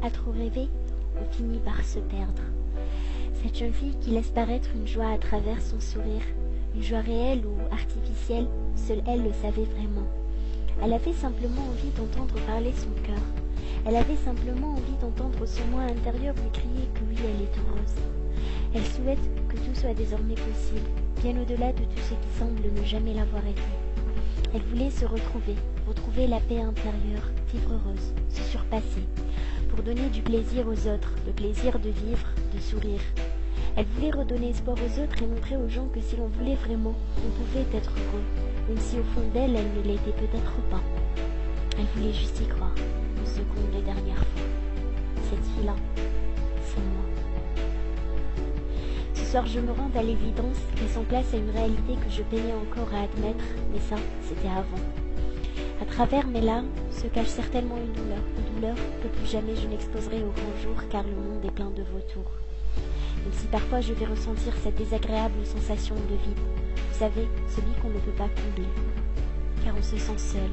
À trop rêver, on finit par se perdre. Cette jeune fille qui laisse paraître une joie à travers son sourire, une joie réelle ou artificielle, seule elle le savait vraiment. Elle avait simplement envie d'entendre parler son cœur. Elle avait simplement envie d'entendre son moi intérieur lui crier que oui, elle est heureuse. Elle souhaite que tout soit désormais possible, bien au-delà de tout ce qui semble ne jamais l'avoir été. Elle voulait se retrouver la paix intérieure, vivre heureuse, se surpasser, pour donner du plaisir aux autres, le plaisir de vivre, de sourire. Elle voulait redonner espoir aux autres et montrer aux gens que si l'on voulait vraiment, on pouvait être heureux, même si au fond d'elle, elle ne l'était peut-être pas. Elle voulait juste y croire, une seconde et dernière fois. Cette fille-là, c'est moi. Ce soir, je me rends à l'évidence, laissant place à une réalité que je peinais encore à admettre, mais ça, c'était avant. À travers mes larmes se cache certainement une douleur que plus jamais je n'exposerai au grand jour, car le monde est plein de vautours. Même si parfois je vais ressentir cette désagréable sensation de vide, vous savez, celui qu'on ne peut pas combler, car on se sent seul,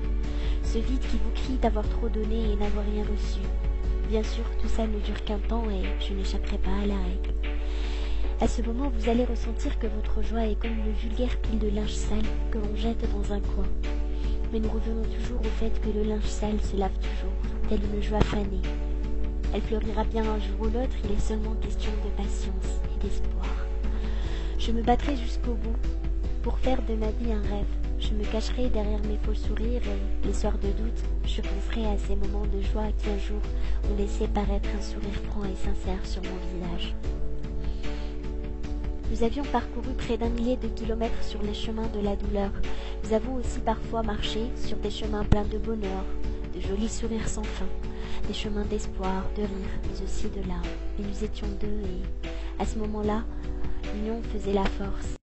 ce vide qui vous crie d'avoir trop donné et n'avoir rien reçu. Bien sûr, tout ça ne dure qu'un temps et je n'échapperai pas à la règle. À ce moment, vous allez ressentir que votre joie est comme une vulgaire pile de linge sale que l'on jette dans un coin. Mais nous revenons toujours au fait que le linge sale se lave toujours, telle une joie fanée. Elle fleurira bien un jour ou l'autre, il est seulement question de patience et d'espoir. Je me battrai jusqu'au bout pour faire de ma vie un rêve. Je me cacherai derrière mes faux sourires et, les soirs de doute, je penserai à ces moments de joie qui un jour ont laissé paraître un sourire franc et sincère sur mon visage. Nous avions parcouru près d'1 millier de kilomètres sur les chemins de la douleur. Nous avons aussi parfois marché sur des chemins pleins de bonheur, de jolis sourires sans fin, des chemins d'espoir, de rire, mais aussi de larmes. Et nous étions deux et, à ce moment-là, l'union faisait la force.